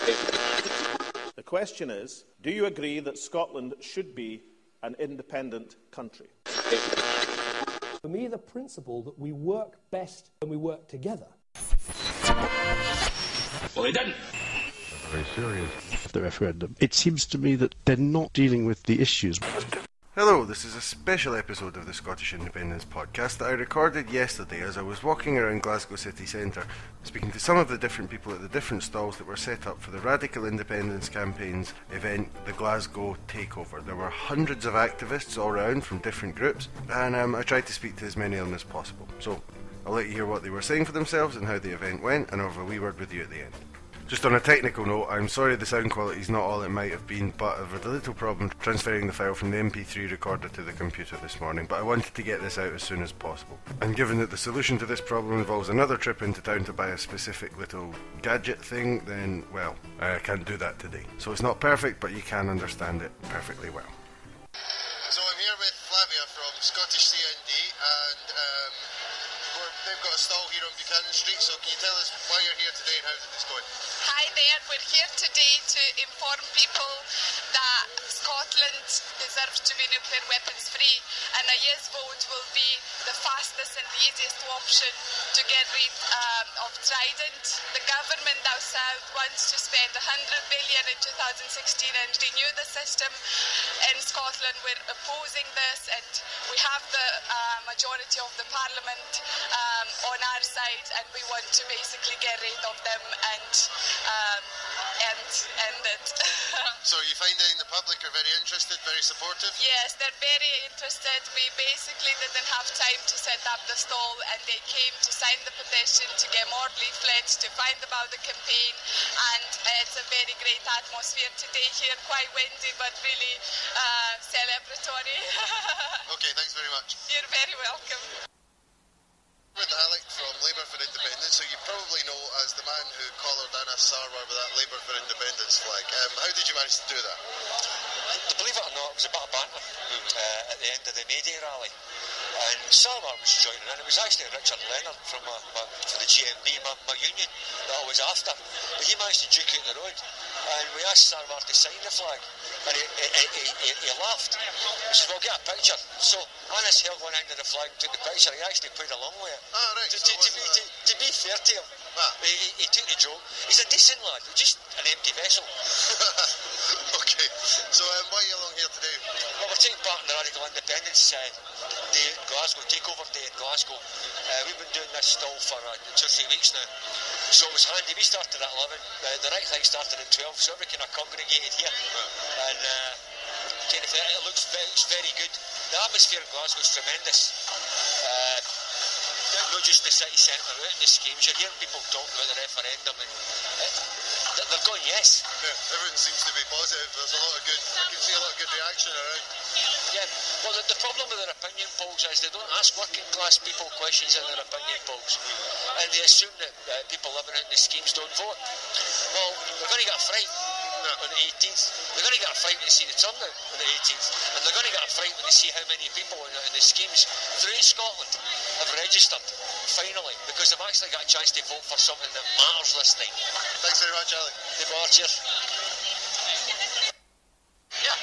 The question is, do you agree that Scotland should be an independent country? For me, the principle that we work best when we work together. Well, they didn't. Very serious. The referendum. It seems to me that they're not dealing with the issues. Hello, this is a special episode of the Scottish Independence podcast that I recorded yesterday as I was walking around Glasgow city centre, speaking to some of the different people at the different stalls that were set up for the Radical Independence Campaign's event, the Glasgow Takeover. There were hundreds of activists all round from different groups, and I tried to speak to as many of them as possible. So, I'll let you hear what they were saying for themselves and how the event went, and I'll have a wee word with you at the end. Just on a technical note, I'm sorry the sound quality is not all it might have been, but I've had a little problem transferring the file from the MP3 recorder to the computer this morning, but I wanted to get this out as soon as possible. And given that the solution to this problem involves another trip into town to buy a specific little gadget thing, then, well, I can't do that today. So it's not perfect, but you can understand it perfectly well. So I'm here with Flavia from Scottish CND, and they've got a stall here on Buchanan Street, so can you tell us why you're here today and how's it going? Hi there, we're here today to inform people that Scotland deserves to be nuclear weapons free, and a yes vote will be the fastest and the easiest option to get rid of Trident. The government now south wants to spend 100 billion in 2016 and renew the system. In Scotland we're opposing this, and we have the majority of the parliament on our side, and we want to basically get rid of them and end it. So you finding the public are very interested, very supportive? Yes, they're very interested. We basically didn't have time to set up the stall, and they came to sign the petition, to get more leaflets, to find about the campaign, and it's a very great atmosphere today here, quite windy but really celebratory. Okay, thanks very much. You're very welcome. With Alec from Labour for Independence, who you probably know as the man who collared Anna Sarwar with that Labour for Independence flag. How did you manage to do that? Believe it or not, it was a bit of banter at the end of the May Day rally, and Sarwar was joining in. It was actually Richard Leonard from the GMB, my union, that I was after, but he managed to duke out the road, and we asked Sarwar to sign the flag, and he laughed. He said, "Well, get a picture." So Anna's held one end of the flag and took the picture. He actually played along with it. Ah, right. To be fair to him, he took the joke. He's a decent lad, just an empty vessel. Okay, so why are you along here today? Well, we're taking part in the Radical Independence Day, Glasgow Takeover Day in Glasgow. We've been doing this stall for 2 or 3 weeks now, so it was handy. We started at 11, the right thing started at 12, so we kind of congregated here, and it looks very good. The atmosphere in Glasgow is tremendous. Not just the city centre, out in the schemes, you're hearing people talking about the referendum, and they're going yes. Yeah, everything seems to be positive. There's a lot of good, I can see a lot of good reaction around. Yeah, well, the problem with their opinion polls is they don't ask working class people questions in their opinion polls, and they assume that people living out in the schemes don't vote. Well, they're going to get a fright on the 18th. They're going to get a fright when they see the turnout on the 18th, and they're going to get a fright when they see how many people in the schemes throughout Scotland have registered, finally, because they've actually got a chance to vote for something that matters this time. Thanks very much, Alec. Cheers. Yeah.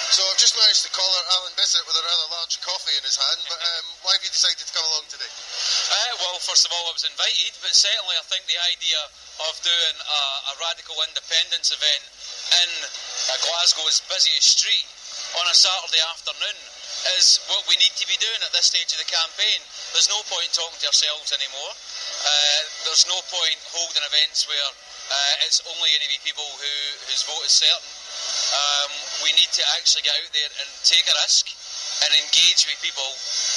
So I've just managed to collar Alan Bissett with a rather large coffee in his hand, but why have you decided to come along today? Well, first of all, I was invited, but secondly, I think the idea of doing a radical independence event in Glasgow's busiest street on a Saturday afternoon is what we need to be doing at this stage of the campaign. There's no point talking to ourselves anymore. There's no point holding events where it's only going to be people whose vote is certain. We need to actually get out there and take a risk and engage with people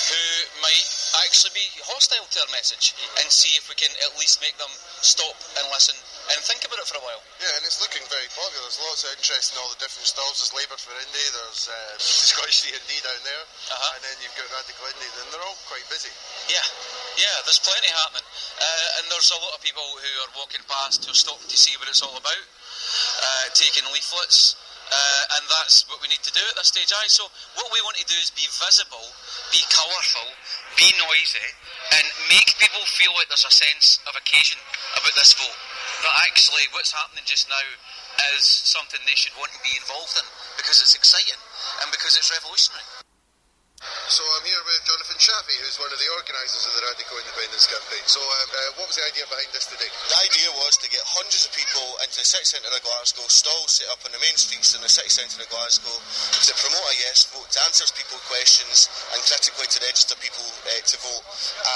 who might actually be hostile to our message, and see if we can at least make them stop and listen and think about it for a while. Yeah, and it's looking very popular. There's lots of interest in all the different stalls. There's Labour for Indy, there's Scottish CND down there, and then you've got Radical Indy, and they're all quite busy. Yeah, there's plenty happening, and there's a lot of people who are walking past who are stopping to see what it's all about, taking leaflets. And that's what we need to do at this stage. So what we want to do is be visible, be colourful, be noisy, and make people feel like there's a sense of occasion about this vote. that actually what's happening just now is something they should want to be involved in, because it's exciting and because it's revolutionary. So I'm here with Jonathan Chaffee, who's one of the organisers of the Radical Independence campaign. So what was the idea behind this today? The idea was to get hundreds of people into the city centre of Glasgow, stalls set up on the main streets in the city centre of Glasgow, to promote a yes vote, to answer people questions and critically to register people to vote,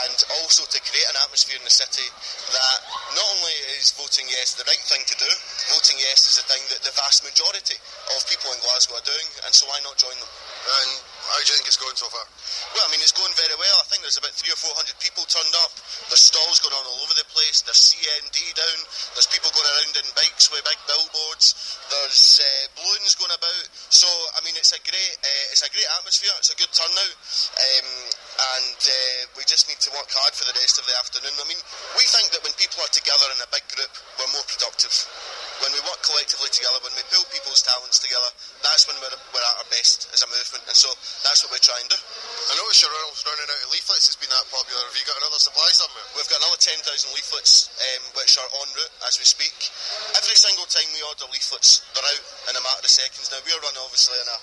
and also to create an atmosphere in the city that not only is voting yes the right thing to do, voting yes is the thing that the vast majority of people in Glasgow are doing, and so why not join them? And how do you think it's going so far? Well, I mean, it's going very well. I think there's about 300 or 400 people turned up. There's stalls going on all over the place. There's CND down. There's people going around in bikes with big billboards. There's balloons going about. So, I mean, it's a great atmosphere. It's a good turnout. And we just need to work hard for the rest of the afternoon. I mean, we think that when people are together in a big group, we're more productive. When we work collectively together, when we pull people's talents together, that's when we're at our best as a movement, and so that's what we try and do. I noticed you're running out of leaflets. It's been that popular. Have you got another supply somewhere? We've got another 10,000 leaflets which are en route as we speak. Every single time we order leaflets, they're out in a matter of seconds. Now, we're running obviously in a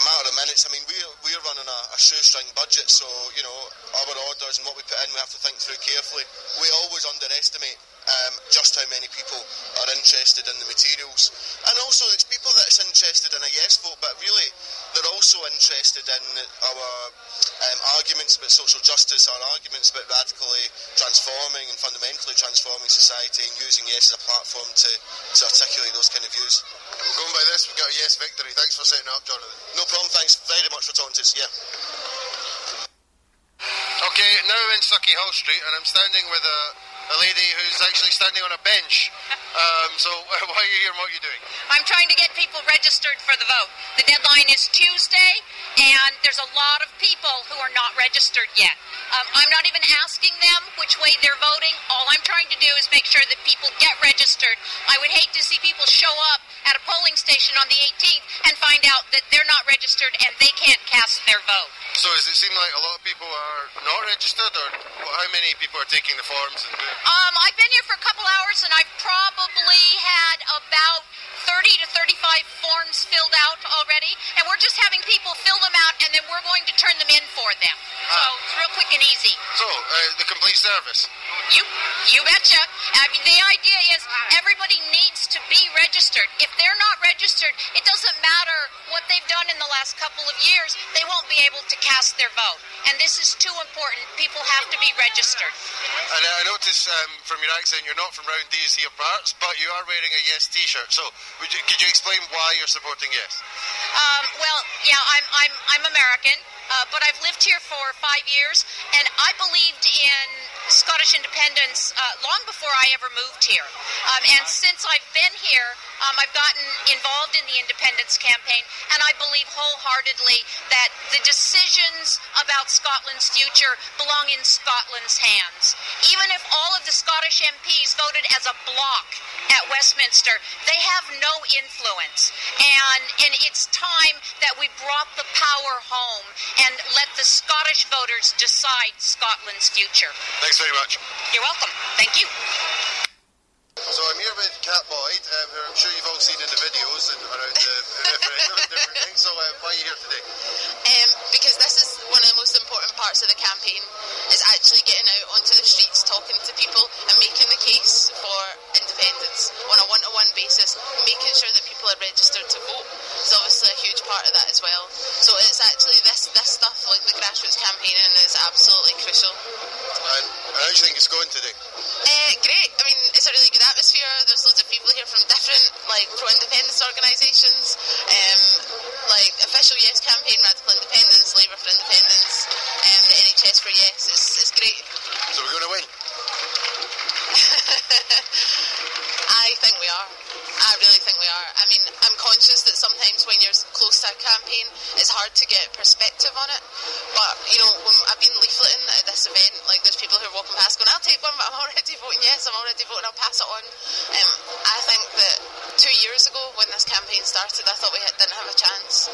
matter of minutes. I mean, we're running a shoestring budget, so, you know, our orders and what we put in, we have to think through carefully. We always underestimate just how many people are interested in the materials, and also it's people that's interested in a yes vote, but really they're also interested in our arguments about social justice, our arguments about radically transforming and fundamentally transforming society, and using yes as a platform to articulate those kind of views. Going by this, we've got a yes victory. Thanks for setting up, Jonathan. No problem, thanks very much for talking to us. Yeah. Okay, now I'm in Sucky Hall Street, and I'm standing with a lady who's actually standing on a bench. So why are you here and what are you doing? I'm trying to get people registered for the vote. The deadline is Tuesday, and there's a lot of people who are not registered yet. I'm not even asking them which way they're voting. All I'm trying to do is make sure that people get registered. I would hate to see people show up at a polling station on the 18th and find out that they're not registered and they can't cast their vote. So does it seem like a lot of people are not registered, or how many people are taking the forms and doing? I've been here for a couple hours, and I've probably had about 30 to 35 forms filled out already, and we're just having people fill them out, and then we're going to turn them in for them. So it's real quick and easy. So, the complete service? You betcha. I mean, the idea is everybody needs to be registered. If they're not registered, it doesn't matter what they've done in the last couple of years, they won't be able to cast their vote. And this is too important. People have to be registered. And I notice from your accent you're not from round these here parts, but you are wearing a yes t-shirt. So could you explain why you're supporting yes? Well, yeah, I'm American, but I've lived here for 5 years, and I believed in Scottish independence long before I ever moved here. And since I've been here, I've gotten involved in the independence campaign, and I believe wholeheartedly that the decisions about Scotland's future belong in Scotland's hands. Even if all of the Scottish MPs voted as a bloc at Westminster, they have no influence. And it's time that we brought the power home and let the Scottish voters decide Scotland's future. Thanks very much. You're welcome. Thank you. So I'm here with Cat Boyd, who I'm sure you've all seen in the videos and around the different things. So why are you here today? Because this is one of the most important parts of the campaign, is actually getting out onto the streets, talking to people and making the case for independence on a one-to-one basis, making sure that people are registered to vote is obviously a huge part of that as well. So it's actually this stuff, like the grassroots campaigning, is absolutely crucial. And how do you think it's going today? Great. I mean, it's a really good atmosphere. There's loads of people here from different, like, pro-independence organisations, like Official Yes Campaign, Radical Independence, Labour for Independence, the NHS for Yes. It's great. So we're going to win? I think we are. I really think we are. I mean, I'm conscious that sometimes when you're close to a campaign, it's hard to get perspective on it. But, you know, when I've been leafleting at this event, like, there's people who are walking past going, I'll take one, but I'm already voting yes, I'm already voting, I'll pass it on. I think that 2 years ago, when this campaign started, I thought we didn't have a chance.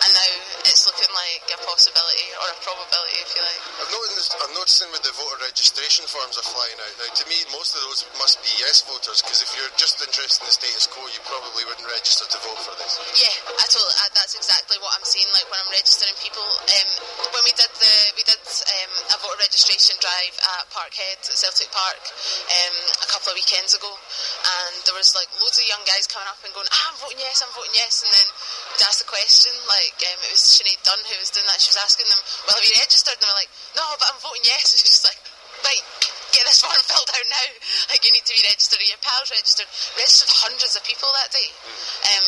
And now it's it's looking like a possibility, or a probability, if you like. I'm noticing with the voter registration forms are flying out. Now, to me, most of those must be yes voters, because if you're just interested in the status quo, you probably wouldn't register to vote for this. Yeah, that's exactly what I'm saying. Like when I'm registering people, when we did a voter registration drive at Parkhead at Celtic Park a couple of weekends ago, and there was like loads of young guys coming up and going, I'm voting yes, and then we'd ask the question, like it was Sinead Dunn who was doing that. She was asking them, well, have you registered? And they were like, no, but I'm voting yes. And she's like, right, get this form filled out now. Like, you need to be registered, or your pals registered hundreds of people that day.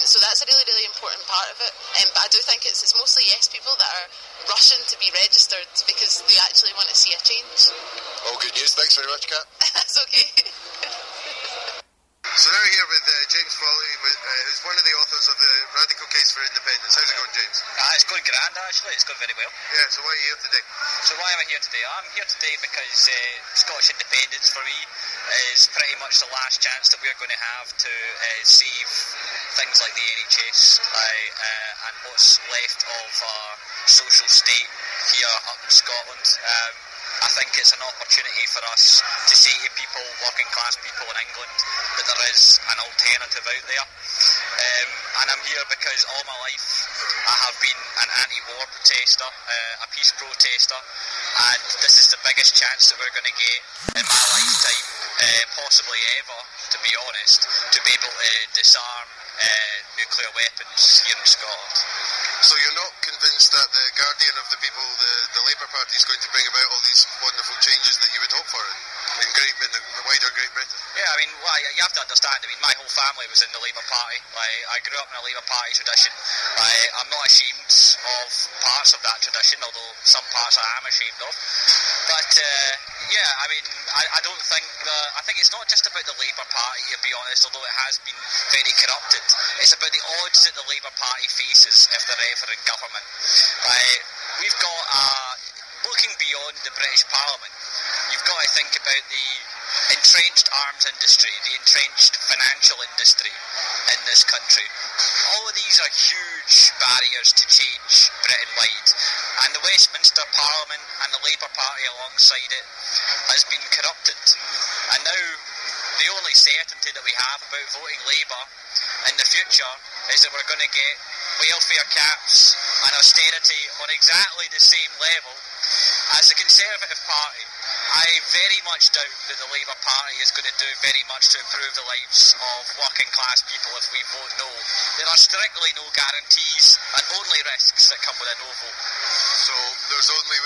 So that's a really, really important part of it. But I do think it's mostly yes people that are rushing to be registered because they actually want to see a change. All good news. Thanks very much, Kat. That's okay. So now we're here with James Foley, who's one of the authors of the Radical Case for Independence. How's it going, James? It's going grand, actually. It's going very well. Yeah, so why are you here today? So why am I here today? I'm here today because Scottish independence for me is pretty much the last chance that we're going to have to save things like the NHS and what's left of our social state here up in Scotland. I think it's an opportunity for us to say to people, working class people in England, that there is an alternative out there. And I'm here because all my life I have been an anti-war protester, a peace protester, and this is the biggest chance that we're going to get in my lifetime, possibly ever, to be honest, to be able to disarm nuclear weapons here in Scotland. So you're not convinced that the guardian of the people, the Labour Party, is going to bring about all these wonderful changes that you would hope for in the wider Great Britain? Yeah, I mean, well, you have to understand, I mean, my whole family was in the Labour Party. I grew up in a Labour Party tradition. I'm not ashamed of parts of that tradition, although some parts I am ashamed of. But, yeah, I mean, I don't think I think it's not just about the Labour Party, to be honest, although it has been very corrupted. It's about the odds that the Labour Party faces if they're ever in government. We've got, looking beyond the British Parliament, you've got to think about the entrenched arms industry, the entrenched financial industry in this country. All of these are huge barriers to change Britain-wide. And the Westminster Parliament and the Labour Party alongside it has been corrupted. And now the only certainty that we have about voting Labour in the future is that we're going to get welfare caps and austerity on exactly the same level as the Conservative Party. I very much doubt that the Labour Party is going to do very much to improve the lives of working class people if we vote no. There are strictly no guarantees and only risks that come with a no vote. So the only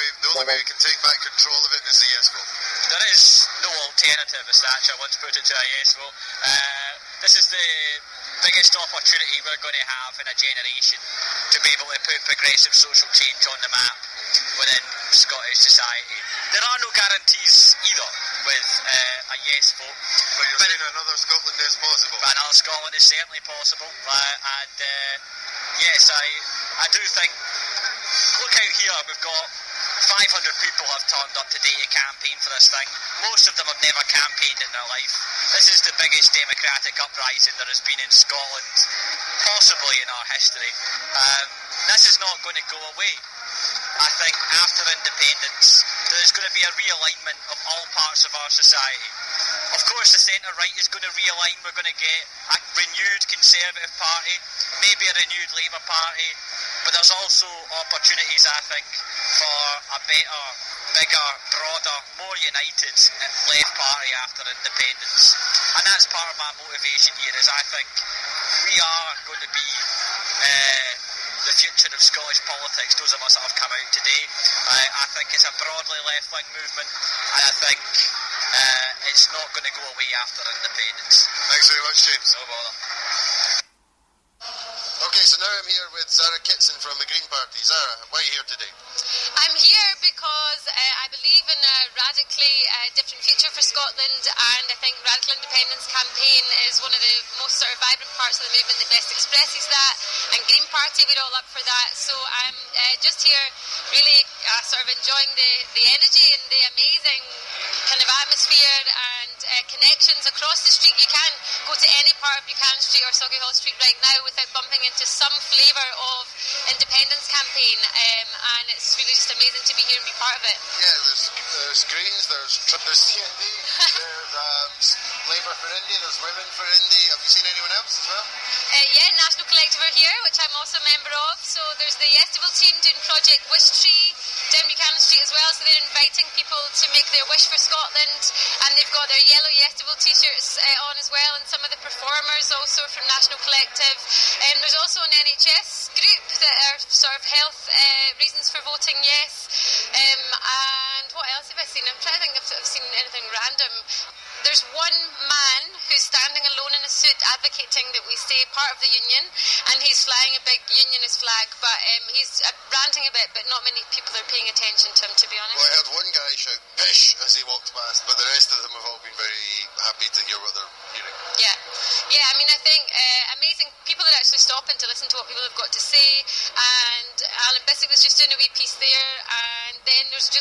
way we can take back control of it is the yes vote. There is no alternative, as Thatcher once put it, to a yes vote. This is the biggest opportunity we're going to have in a generation to be able to put progressive social change on the map within Scottish society. There are no guarantees either with a yes vote. But you're saying another Scotland is possible? Another Scotland is certainly possible. And yes, I do think, look out here, we've got 500 people have turned up today to campaign for this thing. Most of them have never campaigned in their life. This is the biggest democratic uprising there has been in Scotland, possibly in our history. This is not going to go away. I think after independence, there's going to be a realignment of all parts of our society. Of course, the centre-right is going to realign. We're going to get a renewed Conservative Party, maybe a renewed Labour Party, but there's also opportunities, I think, for a better, bigger, broader, more united left party after independence. And that's part of my motivation here, is I think we are going to be the future of Scottish politics, those of us that have come out today. I think it's a broadly left-wing movement, and I think it's not going to go away after independence. Thanks very much, James. No bother. Okay, so now I'm here with Zara Kitson from the Green Party. Zara, why are you here today? I'm here because I believe in a radically different future for Scotland, and I think Radical Independence campaign is one of the most sort of vibrant parts of the movement that best expresses that, and Green Party, we're all up for that. So I'm just here really sort of enjoying the energy and the amazing kind of atmosphere and connections across the street. You can go to any part of Buchanan Street or Sauchiehall Street right now without bumping into some flavour of independence campaign, and it's really just amazing to be here and be part of it. Yeah, there's Greens, there's CND, there's Labour for Indy, there's Women for Indy. Have you seen anyone else as well? Yeah, National Collective are here, which I'm also a member of. So there's the Yestival team doing Project Wish Tree down Buchanan Street as well. So they're inviting people to make their wish for Scotland, and they've got their yellow Yestival t-shirts on as well, and some of the performers also from National Collective. There's also an NHS group that are sort of health reasons for voting yes. And what else have I seen? I'm trying to think if I've seen anything random. There's one man who's standing alone in a suit advocating that we stay part of the union, and he's flying a big unionist flag, but he's ranting a bit, but not many people are paying attention to him, to be honest. Well, I heard one guy shout pish as he walked past, but the rest of them have all been very happy to hear what they're hearing. Yeah, I mean, I think amazing people are actually stopping to listen to what people have got to say, and Alan Bissett was just doing a wee piece there, and then there's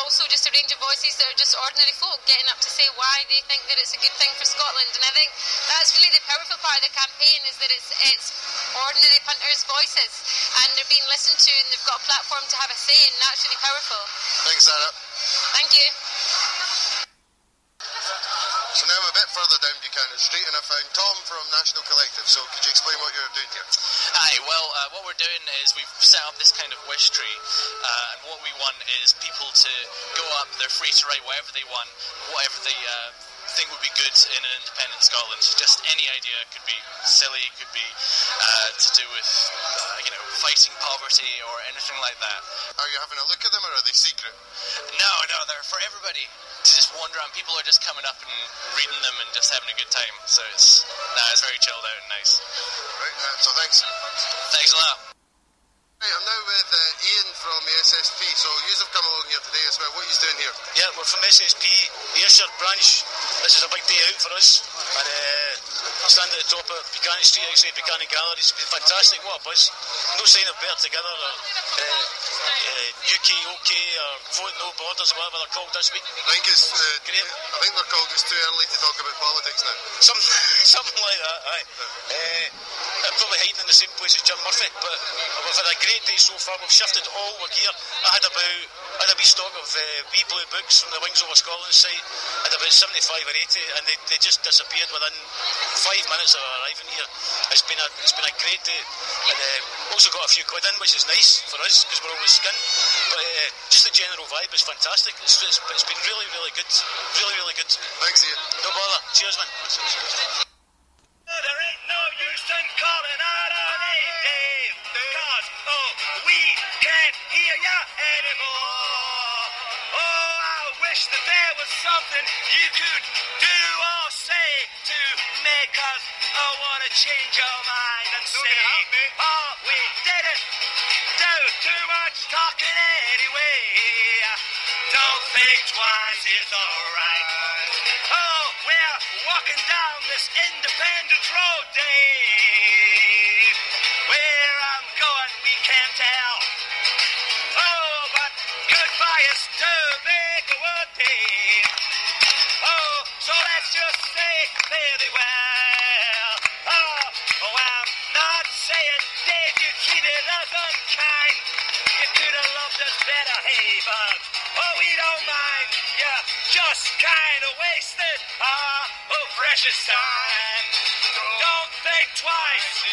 also just a range of voices that are just ordinary folk getting up to say why they think that it's a good thing for Scotland, and I think that's really the powerful part of the campaign, is that it's ordinary punters' voices, and they're being listened to, and they've got a platform to have a say, and that's really powerful. Thanks, Sarah. Thank you. So now I'm a bit further down Buchanan Street, and I found Tom from National Collective. So could you explain what you're doing here? Hi, well, what we're doing is we've set up this kind of wish tree, and what we want is people to go up, they're free to write whatever they want, whatever they think would be good in an independent Scotland. Just any idea. Could be silly, could be to do with fighting poverty or anything like that. Are you having a look at them, or are they secret? No, they're for everybody to just wander around. People are just coming up and reading them and just having a good time. So it's very chilled out and nice. Right, so thanks. Thanks a lot. Right, I'm now with Ian from the SSP. So you have come along here today as well. What are you doing here? Yeah, we're from SSP Ayrshire branch. This is a big day out for us, and stand at the top of Buchanan Street outside Buchanan Galleries. It's been fantastic. What a buzz. No sign of better together, or UK OK, or Vote No Borders, or whatever they're called this week. I think great. I think they're called It's Too Early to Talk About Politics now. Something like that, aye. I'm probably hiding in the same place as Jim Murphy, but we've had a great day so far. We've shifted all our gear. I had a wee stock of wee blue books from the Wings Over Scotland site. I had about 75 or 80, and they just disappeared within 5 minutes of arriving here. It's been a great day, and also got a few quid in, which is nice for us because we're always skinned. But just the general vibe is fantastic. It's been really, really good. Really, really good. Thanks, Ian. No bother. Cheers, man. There ain't no use in calling out our name, Dave, because, we can't hear ya anymore. Oh, I wish that there was something you could do or say to make us want to change your mind and say, oh, we didn't do too much talking anyway. Don't think twice, it's alright. Oh, we're walking down this Independence Road, Dave. Where I'm going, we can't tell. Oh, but goodbye is too big a word, Dave. Oh, so let's just say fare thee well. Oh, I'm not saying, Dave, you treated us unkind. You could have loved us better, hey, but we don't mind. You just kind of wasted our precious time. Don't think twice.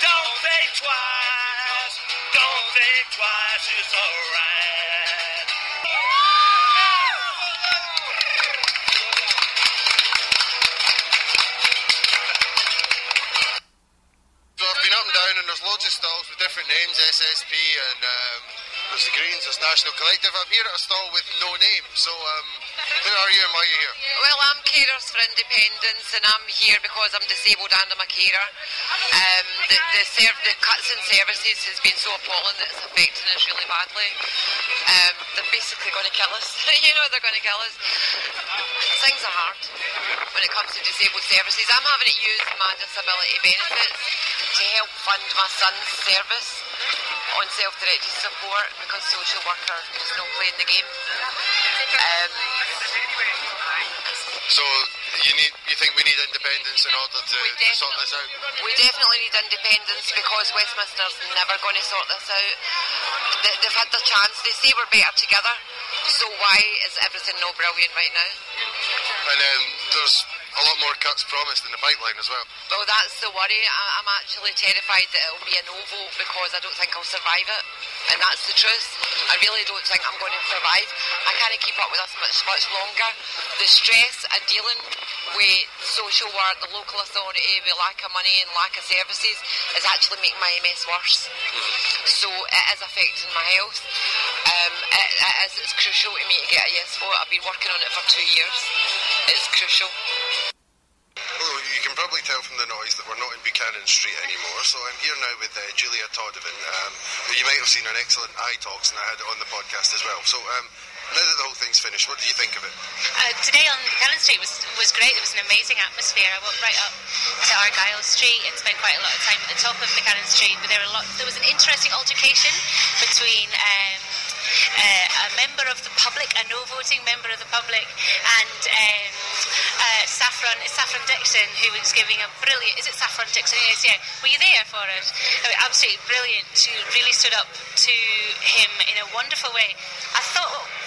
Don't think twice. Don't think twice. It's alright. So I've been up and down, and there's loads of stalls with different names, SSP, and there's the Greens, there's National Collective. I'm here at a stall with no name, so who are you and why are you here? Well, I'm Carers for Independence, and I'm here because I'm disabled and I'm a carer. The cuts in services has been so appalling that it's affecting us really badly. They're basically going to kill us. They're going to kill us. Things are hard when it comes to disabled services. I'm having to use my disability benefits to help fund my son's service on self-directed support because social worker is not playing the game. So You think we need independence in order to sort this out? We definitely need independence because Westminster's never going to sort this out. They've had their chance. They say we're better together. So why is everything no brilliant right now? And there's a lot more cuts promised in the pipeline as well. Well, that's the worry. I'm actually terrified that it'll be a no vote because I don't think I'll survive it. And that's the truth. I really don't think I'm going to survive. I can't keep up with this much longer. The stress of dealing with social work, the local authority, with lack of money and lack of services is actually making my MS worse. So it is affecting my health. It's crucial to me to get a yes vote. I've been working on it for 2 years. It's crucial. Well, you can probably tell from the noise that we're not in Buchanan Street anymore, so I'm here now with Julia Todevin. You might have seen her excellent iTalks, and I had it on the podcast as well. So now that the whole thing's finished, what do you think of it? Today on Buchanan Street was great. It was an amazing atmosphere. I walked right up to Argyle Street and spent quite a lot of time at the top of Buchanan Street, but there was an interesting altercation between a member of the public, a no-voting member of the public, and Saffron Dixon, who was giving a brilliant... Is it Saffron Dixon? Yes, yeah. Were you there for it? I mean, absolutely brilliant. She really stood up to him in a wonderful way.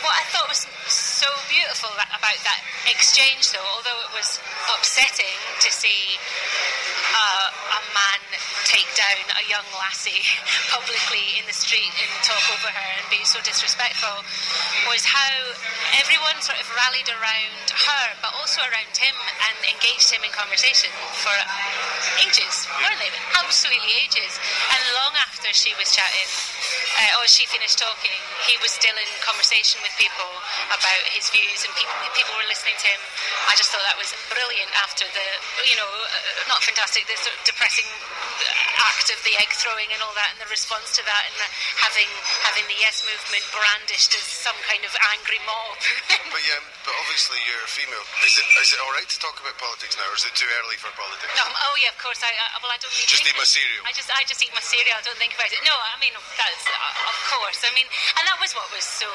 What I thought was so beautiful about that exchange, though, although it was upsetting to see a man take down a young lassie publicly in the street and talk over her and be so disrespectful, was how everyone sort of rallied around her but also around him and engaged him in conversation for ages, weren't they? Absolutely ages. And long after she was chatting, or she finished talking, he was still in conversation with people about his views, and people were listening to him. I just thought that was brilliant after the, not fantastic, the sort of depressing act of the egg throwing and all that, and the response to that, and having the Yes movement brandished as some kind of angry mob. but obviously you're a female. Is it all right to talk about politics now, or is it too early for politics? No, oh yeah, of course. I don't really just eat my cereal. I just eat my cereal. I don't think about it. No, I mean that's of course. I mean, and that was what was so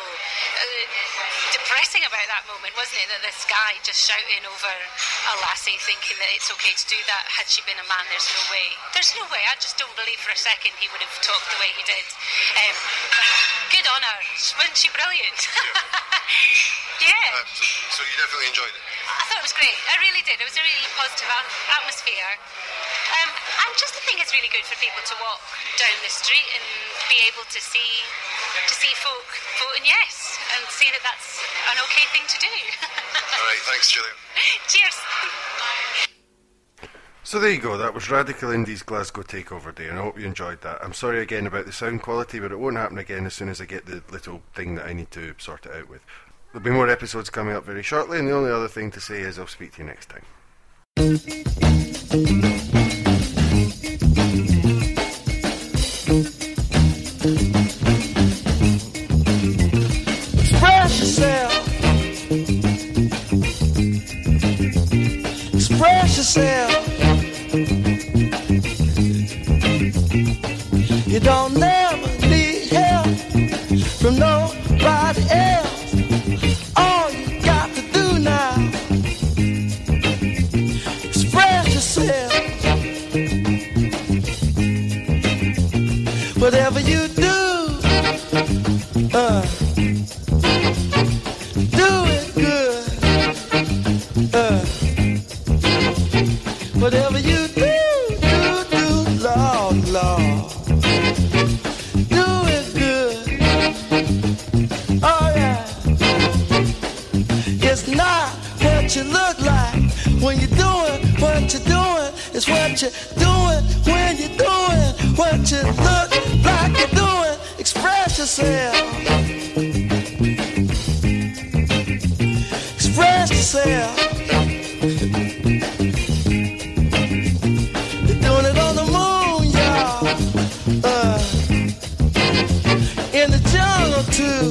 depressing about that moment, wasn't it? That this guy just shouting over a lassie, thinking that it's okay to do that. Had she been a man, there's no way. There's no way. I just don't believe for a second he would have talked the way he did. Good on her. Wasn't she brilliant? Yeah. So you definitely enjoyed it? I thought it was great. I really did. It was a really positive atmosphere. And just I think it's really good for people to walk down the street and be able to see folk voting yes and see that that's an okay thing to do. All right, thanks, Julia. Cheers. So there you go, that was Radical Indy's Glasgow Takeover Day, and I hope you enjoyed that. I'm sorry again about the sound quality, but it won't happen again as soon as I get the little thing that I need to sort it out with. There'll be more episodes coming up very shortly, and the only other thing to say is I'll speak to you next time. Express yourself. Express yourself. You don't never need help from nobody else. All you got to do now, express yourself. Whatever you do, do it good. Whatever you do, Lord, Lord. Do it good. Oh yeah. It's not what you look like when you're doing what you're doing. It's what you're doing when you're doing what you look like you're doing. Express yourself. Express yourself. You're doing it on the moon, y'all. In the jungle too.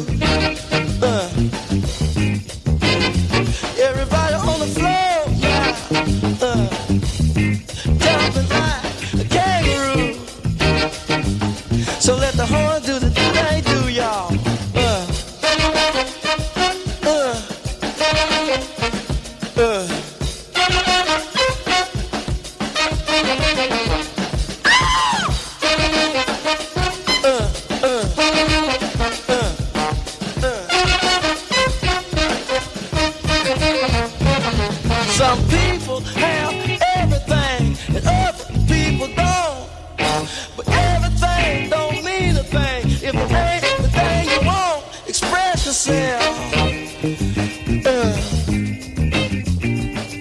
Everybody on the floor, yeah. Jumping like a kangaroo. So let the horn do the do they do, y'all. Some people have everything and other people don't. But everything don't mean a thing if it ain't the thing you want. Express yourself.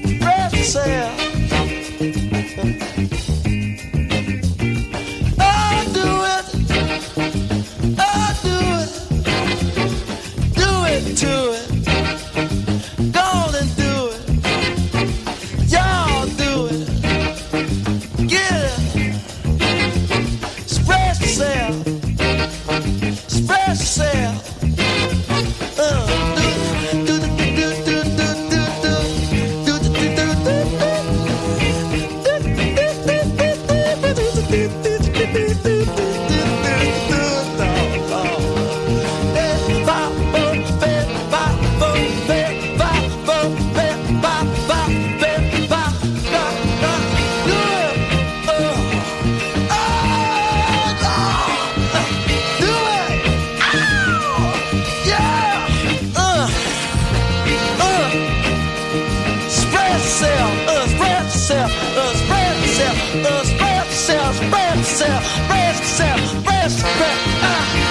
Express yourself. Oh, do it. Oh, do it. Do it to it. Go on and do it. Y'all do it. Get it. Express yourself. Express yourself. Spread yourself.